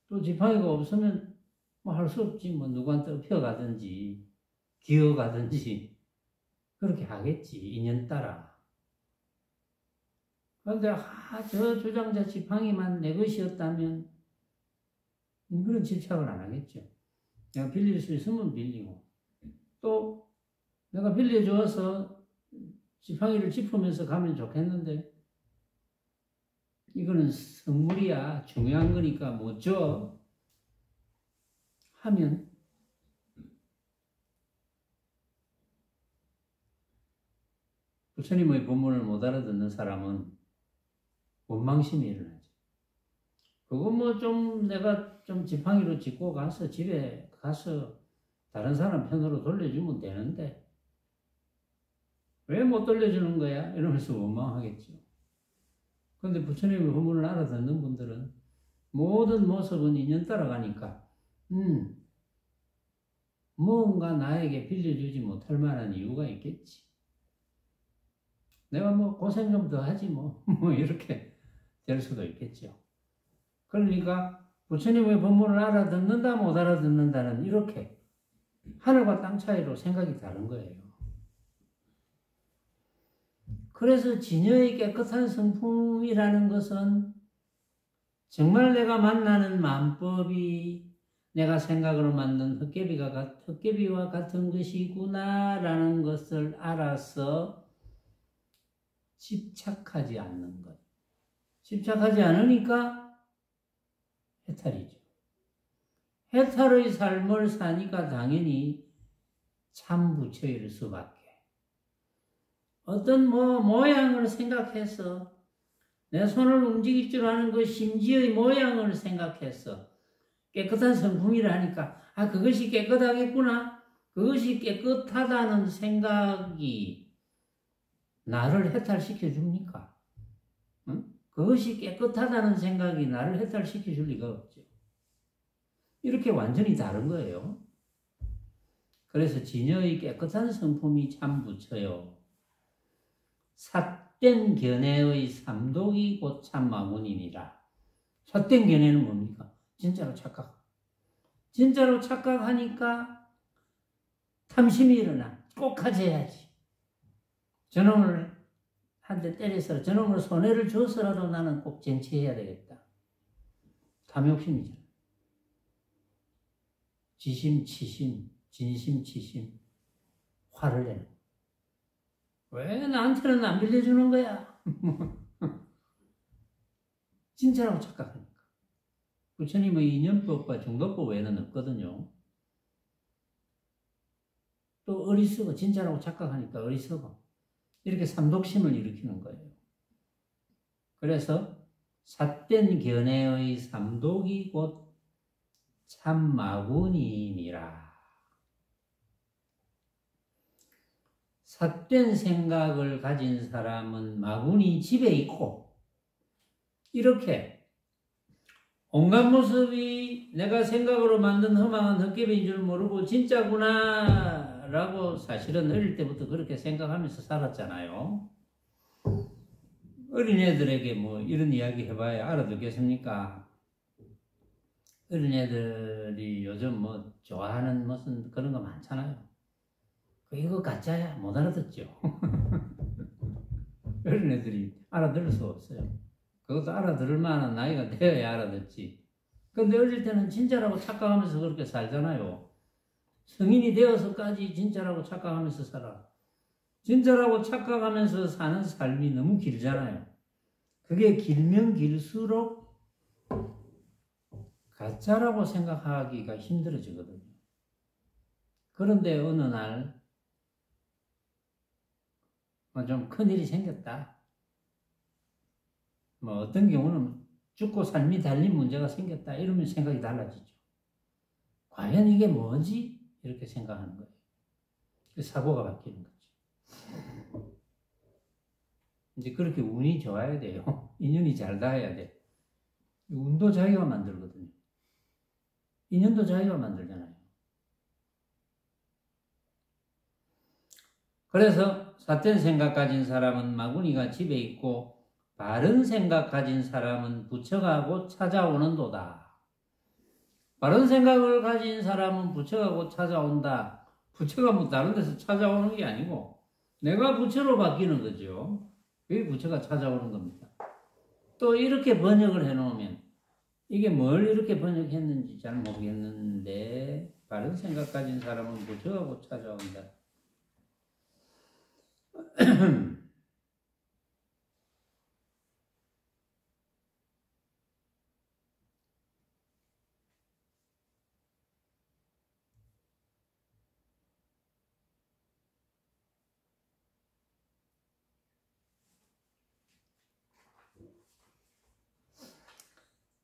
또 지팡이가 없으면 뭐 할 수 없지. 뭐 누구한테 업혀가든지 기어가든지 그렇게 하겠지. 인연 따라. 그런데 저 주장자 지팡이만 내 것이었다면 그런 집착을 안 하겠죠. 내가 빌릴 수 있으면 빌리고 또 내가 빌려줘서 지팡이를 짚으면서 가면 좋겠는데 이거는 선물이야. 중요한 거니까 못 줘. 하면 부처님의 법문을 못 알아듣는 사람은 원망심이 일어나죠. 그거 뭐 좀 내가 좀 지팡이로 짚고 가서 집에 가서 다른 사람 편으로 돌려주면 되는데 왜 못 돌려주는 거야? 이러면서 원망하겠죠. 그런데 부처님의 법문을 알아듣는 분들은 모든 모습은 인연 따라가니까 뭔가 나에게 빌려주지 못할 만한 이유가 있겠지. 내가 뭐 고생 좀 더 하지 뭐 이렇게 될 수도 있겠죠. 그러니까 부처님의 법문을 알아듣는다 못 알아듣는다는 이렇게 하늘과 땅 차이로 생각이 다른 거예요. 그래서 진여의 깨끗한 성품이라는 것은 정말 내가 만나는 만법이 내가 생각으로 만든 헛개비와 같은 것이구나라는 것을 알아서 집착하지 않는 것. 집착하지 않으니까 해탈이죠. 해탈의 삶을 사니까 당연히 참 부처일 수밖에. 어떤 모양을 생각해서 내 손을 움직일 줄 아는 그 심지의 모양을 생각해서 깨끗한 성품이라 하니까 그것이 깨끗하겠구나. 그것이 깨끗하다는 생각이 나를 해탈시켜 줍니까? 응? 그것이 깨끗하다는 생각이 나를 해탈시켜 줄 리가 없죠. 이렇게 완전히 다른 거예요. 그래서 진여의 깨끗한 성품이 참 부처요. 삿된 견해의 삼독이 곧 참 마문이니라. 삿된 견해는 뭡니까? 진짜로 착각. 진짜로 착각하니까 탐심이 일어나. 꼭 가져야지. 저놈을 한 대 때려서 저놈을 손해를 줘서라도 나는 꼭 쟁취해야 되겠다. 탐욕심이잖아. 지심치심, 진심치심, 화를 내는. 왜 나한테는 안 빌려주는 거야? 진짜라고 착각하니까. 부처님의 인연법과 중도법 외에는 없거든요. 또 어리석어. 진짜라고 착각하니까 어리석어. 이렇게 삼독심을 일으키는 거예요. 그래서 삿된 견해의 삼독이 곧 참 마구니니라. 삿된 생각을 가진 사람은 마구니 집에 있고 이렇게 온갖 모습이 내가 생각으로 만든 허망한 헛개비인 줄 모르고 진짜구나 라고 사실은 어릴 때부터 그렇게 생각하면서 살았잖아요. 어린애들에게 뭐 이런 이야기 해봐야 알아듣겠습니까? 어린애들이 요즘 뭐 좋아하는 무슨 그런 거 많잖아요. 이거 가짜야 못 알아듣죠. 어린애들이 알아들을 수 없어요. 그것도 알아들을 만한 나이가 되어야 알아듣지. 근데 어릴 때는 진짜라고 착각하면서 그렇게 살잖아요. 성인이 되어서까지 진짜라고 착각하면서 살아. 진짜라고 착각하면서 사는 삶이 너무 길잖아요. 그게 길면 길수록 가짜라고 생각하기가 힘들어지거든요. 그런데 어느 날 좀 큰일이 생겼다. 뭐 어떤 경우는 죽고 삶이 달린 문제가 생겼다. 이러면 생각이 달라지죠. 과연 이게 뭐지? 이렇게 생각하는 거예요. 사고가 바뀌는 거죠. 이제 그렇게 운이 좋아야 돼요. 인연이 잘 닿아야 돼. 운도 자기가 만들거든요. 인연도 자기가 만들잖아요. 그래서 삿된 생각 가진 사람은 마구니가 집에 있고 바른 생각 가진 사람은 부처가 곧 찾아오는도다. 바른 생각을 가진 사람은 부처가 곧 찾아온다. 부처가 뭐 다른 데서 찾아오는 게 아니고 내가 부처로 바뀌는 거죠. 그게 부처가 찾아오는 겁니다. 또 이렇게 번역을 해놓으면 이게 뭘 이렇게 번역했는지 잘 모르겠는데 바른 생각 가진 사람은 부처가 곧 찾아온다.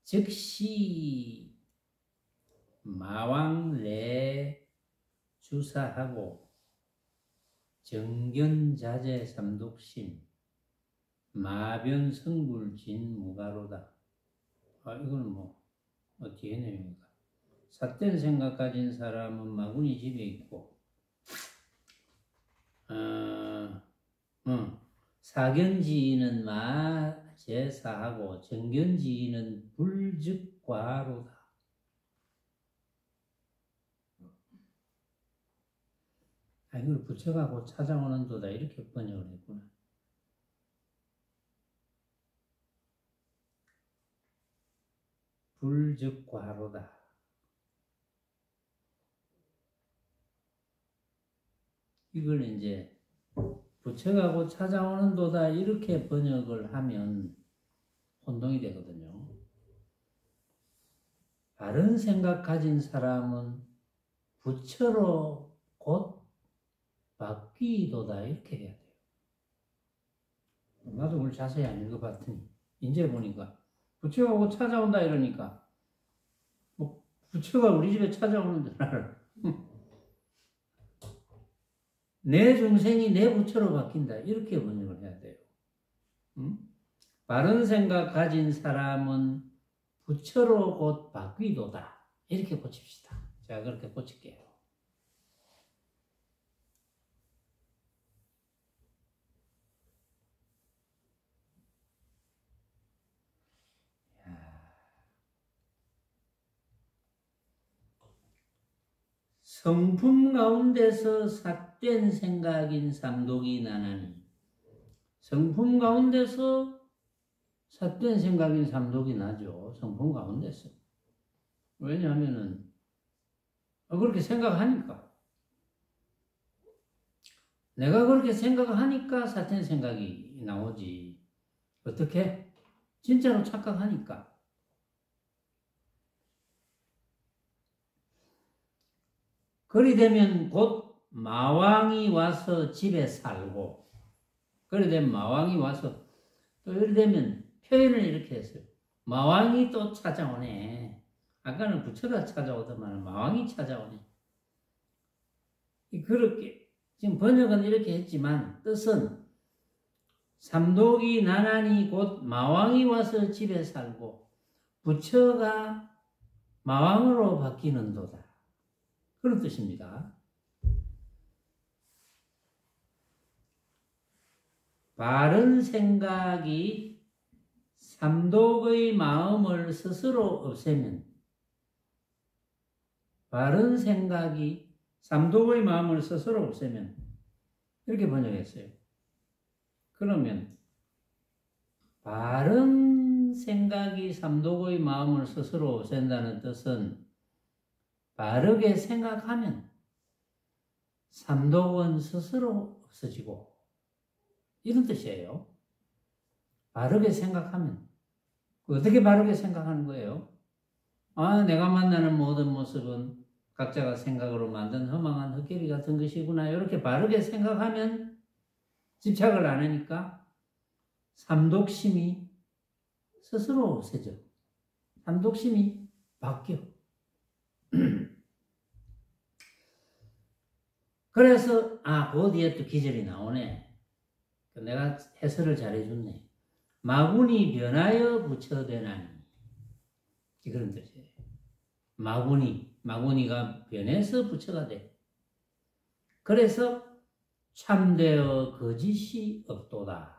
즉시 마왕래 주사하고 정견자재 삼독심 마변성불진 무가로다. 이거는 뭐 뒤에 내용입니다. 삿된 생각 가진 사람은 마군이 집에 있고 사견지인은 마제사하고 정견지인은 불즉과로다. 이걸 부처가 곧 찾아오는 도다 이렇게 번역을 했구나. 불즉과로다. 이걸 이제 부처가 곧 찾아오는 도다 이렇게 번역을 하면 혼동이 되거든요. 바른 생각 가진 사람은 부처로 곧 바뀌도다 이렇게 해야 돼요. 나도 오늘 자세히 안 읽어봤더니 이제 보니까 부처가 곧 찾아온다 이러니까 뭐 부처가 우리 집에 찾아오는 줄 알아. 내 중생이 내 부처로 바뀐다 이렇게 번역을 해야 돼요. 바른 생각 가진 사람은 부처로 곧 바뀌도다 이렇게 고칩시다. 제가 그렇게 고칠게요. 성품 가운데서 삿된 생각인 삼독이 나나니 성품 가운데서 삿된 생각인 삼독이 나죠. 성품 가운데서. 왜냐하면은 그렇게 생각하니까 내가 그렇게 생각하니까 삿된 생각이 나오지. 어떻게? 진짜로 착각하니까. 그리 되면 곧 마왕이 와서 집에 살고 그리 되면 마왕이 와서 또 이리 되면 표현을 이렇게 했어요. 마왕이 또 찾아오네. 아까는 부처가 찾아오더만 마왕이 찾아오네. 그렇게 지금 번역은 이렇게 했지만 뜻은 삼독이 나나니 곧 마왕이 와서 집에 살고 부처가 마왕으로 바뀌는 도다. 그런 뜻입니다. 바른 생각이 삼독의 마음을 스스로 없애면 바른 생각이 삼독의 마음을 스스로 없애면 이렇게 번역했어요. 그러면 바른 생각이 삼독의 마음을 스스로 없앤다는 뜻은 바르게 생각하면 삼독은 스스로 없어지고 이런 뜻이에요. 바르게 생각하면 어떻게 바르게 생각하는 거예요? 내가 만나는 모든 모습은 각자가 생각으로 만든 허망한 헛개비 같은 것이구나 이렇게 바르게 생각하면 집착을 안 하니까 삼독심이 스스로 없어져. 삼독심이 바뀌어. 그래서 그 뒤에 또 기절이 나오네. 내가 해설을 잘해줬네. 마군이 변하여 부처되나니 그런 뜻이에요. 마군이가 변해서 부처가 돼. 그래서 참되어 거짓이 없도다.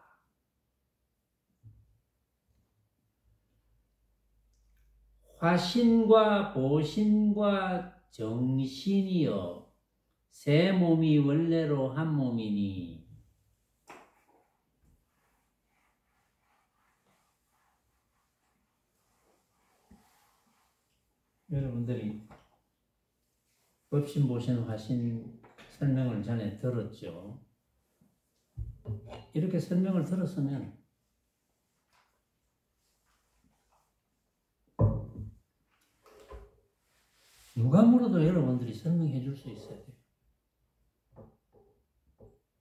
화신과 보신과 정신이여 세 몸이 원래로 한 몸이니 여러분들이 법신, 보신, 화신 설명을 전에 들었죠. 이렇게 설명을 들었으면 누가 물어도 여러분들이 설명해 줄 수 있어야 돼요.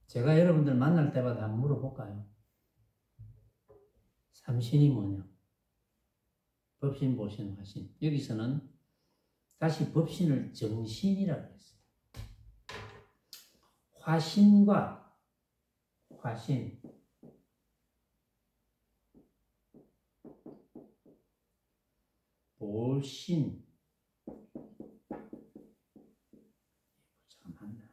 제가 여러분들 만날 때마다 한번 물어볼까요? 삼신이 뭐냐? 법신, 보신, 화신. 여기서는 다시 법신을 정신이라고 했어요. 화신과 화신, 보신, 잠깐만.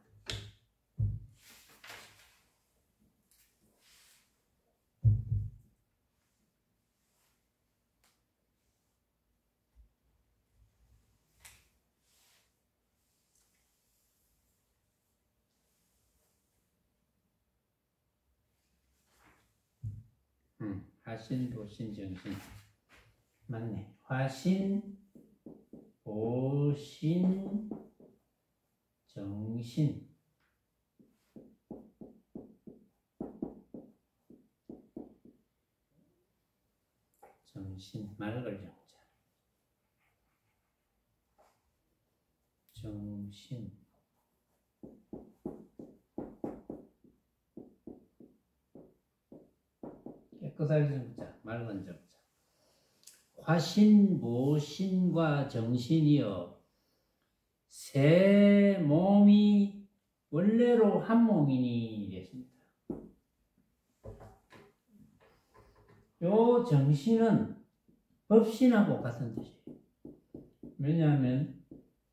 화신, 보신, 정신. 맞네. 화신, 보신, 정신. 정신, 맑을 정자. 정신. 깨끗하게 정자, 맑은 정자. 화신, 보신과 정신이여 세 몸이 원래로 한 몸이니 이랬습니다. 요 정신은 법신하고 같은 뜻이에요. 왜냐하면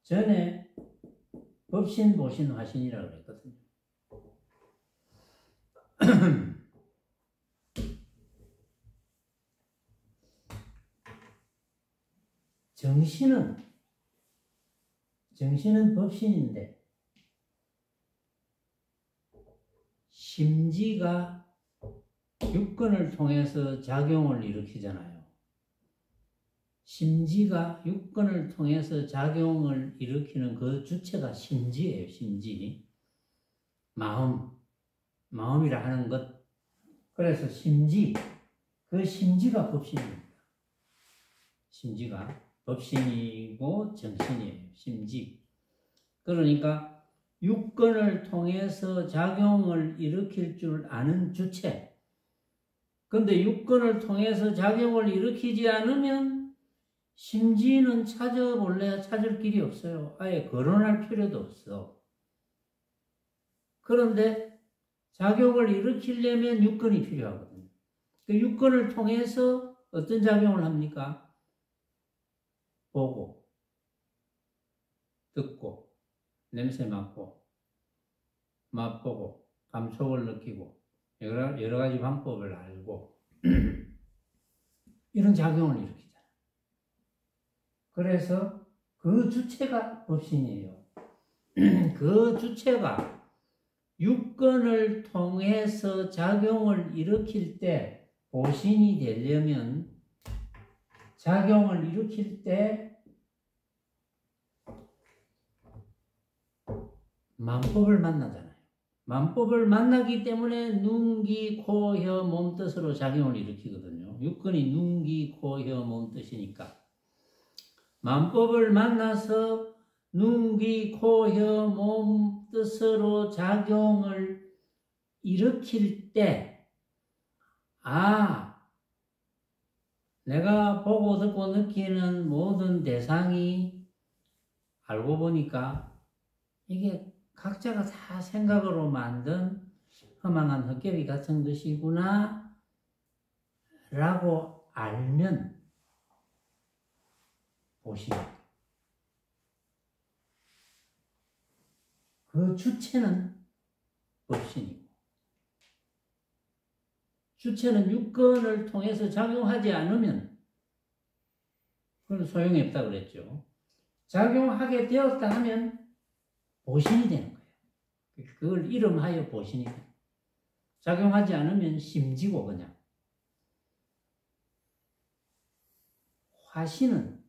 전에 법신, 보신, 화신이라고 그랬거든요. 정신은 법신인데 심지가 육근을 통해서 작용을 일으키잖아요. 심지가 육근을 통해서 작용을 일으키는 그 주체가 심지예요. 심지. 마음이라 하는 것. 그래서 심지, 그 심지가 법신입니다. 심지가 법신이고 정신이에요. 심지. 그러니까 육근을 통해서 작용을 일으킬 줄 아는 주체. 근데 육근을 통해서 작용을 일으키지 않으면 심지는 찾아볼래야 찾을 길이 없어요. 아예 거론할 필요도 없어. 그런데 작용을 일으키려면 육근이 필요하거든요. 그 육근을 통해서 어떤 작용을 합니까? 보고, 듣고, 냄새 맡고, 맛보고, 감촉을 느끼고, 여러 가지 방법을 알고, 이런 작용을 일으키잖아요. 그래서 그 주체가 법신이에요. 그 주체가 육근을 통해서 작용을 일으킬 때, 보신이 되려면 작용을 일으킬 때 만법을 만나잖아요. 만법을 만나기 때문에 눈, 귀, 코, 혀, 몸 뜻으로 작용을 일으키거든요. 육근이 눈, 귀, 코, 혀, 몸 뜻이니까. 만법을 만나서 눈, 귀, 코, 혀, 몸 뜻으로 작용을 일으킬 때, 내가 보고 듣고 느끼는 모든 대상이 알고 보니까 이게 각자가 다 생각으로 만든 허망한 헛개비 같은 것이구나 라고 알면 보시면 그 주체는 법신이고 주체는 육근을 통해서 작용하지 않으면 그건 소용이 없다고 그랬죠. 작용하게 되었다 하면 보신이 되는 거예요. 그걸 이름하여 보신이 돼요. 작용하지 않으면 심지고 그냥. 화신은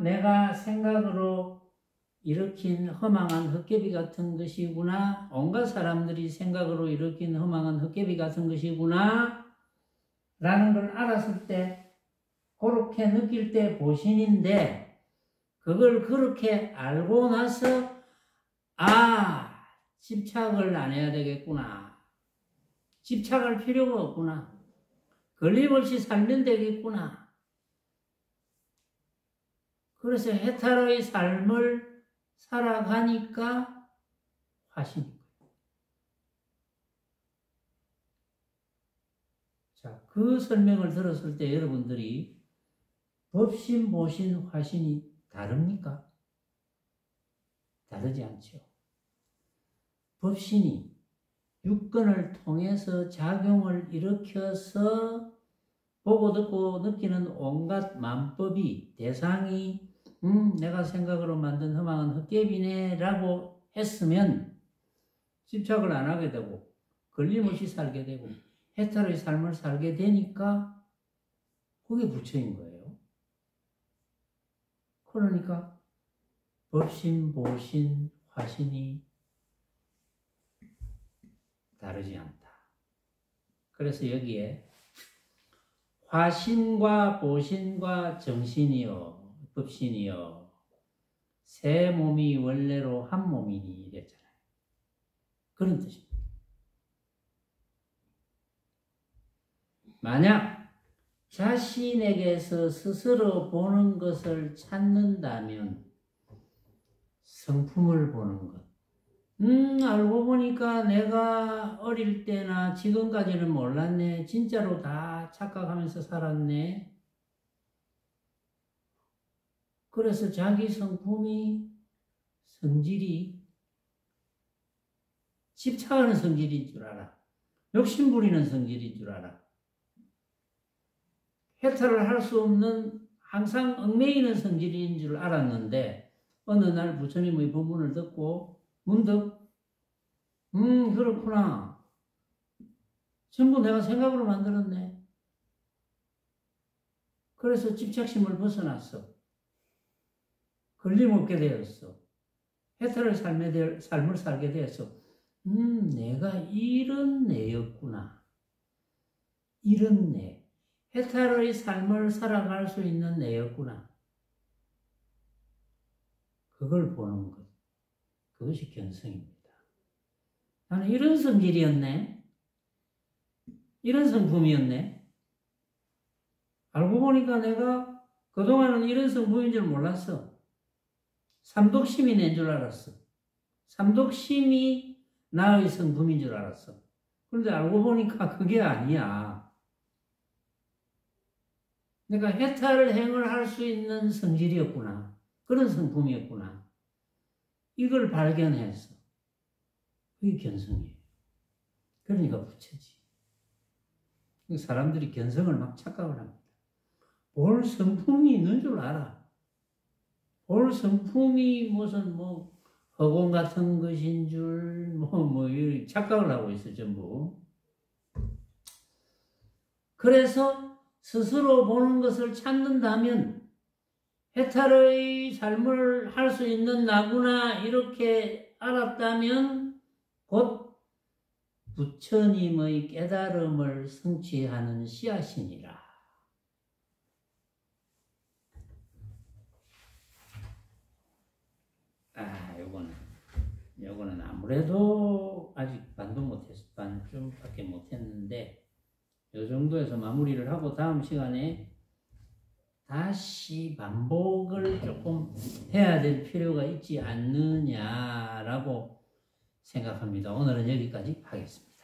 내가 생각으로 일으킨 허망한 헛개비 같은 것이구나. 온갖 사람들이 생각으로 일으킨 허망한 헛개비 같은 것이구나. 라는 걸 알았을 때, 그렇게 느낄 때 보신인데, 그걸 그렇게 알고 나서, 집착을 안 해야 되겠구나. 집착할 필요가 없구나. 걸림없이 살면 되겠구나. 그래서 해탈의 삶을 살아가니까 화신인 거예요. 자, 그 설명을 들었을 때 여러분들이 법신, 보신, 화신이 다릅니까? 다르지 않죠. 법신이 육근을 통해서 작용을 일으켜서 보고 듣고 느끼는 온갖 만법이 대상이 내가 생각으로 만든 허망한 헛개비네 라고 했으면 집착을 안 하게 되고 걸림없이 살게 되고 해탈의 삶을 살게 되니까 그게 부처인 거예요. 그러니까 법신, 보신, 화신이 다르지 않다. 그래서 여기에 화신과 보신과 정신이요 법신이요 세 몸이 원래로 한 몸이니 이랬잖아요. 그런 뜻입니다. 만약 자신에게서 스스로 보는 것을 찾는다면 성품을 보는 것. 알고 보니까 내가 어릴 때나 지금까지는 몰랐네. 진짜로 다 착각하면서 살았네. 그래서 자기 성품이, 성질이 집착하는 성질인 줄 알아. 욕심부리는 성질인 줄 알아. 해탈을 할 수 없는 항상 얽매이는 성질인 줄 알았는데 어느 날 부처님의 법문을 듣고 문득 그렇구나. 전부 내가 생각으로 만들었네. 그래서 집착심을 벗어났어. 걸림없게 되었어. 해탈의 삶을 살게 되었어. 내가 이런 내였구나. 이런 내. 해탈의 삶을 살아갈 수 있는 내였구나. 그걸 보는 것. 그것이 견성입니다. 나는 이런 성질이었네. 이런 성품이었네. 알고 보니까 내가 그동안은 이런 성품인 줄 몰랐어. 삼독심이 낸 줄 알았어. 삼독심이 나의 성품인 줄 알았어. 그런데 알고 보니까 그게 아니야. 내가 해탈 행을 할 수 있는 성질이었구나. 그런 성품이었구나. 이걸 발견했어. 그게 견성이에요. 그러니까 부처지. 사람들이 견성을 막 착각을 합니다. 볼 성품이 있는 줄 알아. 볼 성품이 무슨 허공 같은 것인 줄, 착각을 하고 있어, 전부. 그래서 스스로 보는 것을 찾는다면 해탈의 삶을 할 수 있는 나구나 이렇게 알았다면 곧 부처님의 깨달음을 성취하는 씨앗이니라. 요거는 아무래도 아직 반좀밖에 못했는데 요 정도에서 마무리를 하고 다음 시간에 다시 반복을 조금 해야 될 필요가 있지 않느냐라고 생각합니다. 오늘은 여기까지 하겠습니다.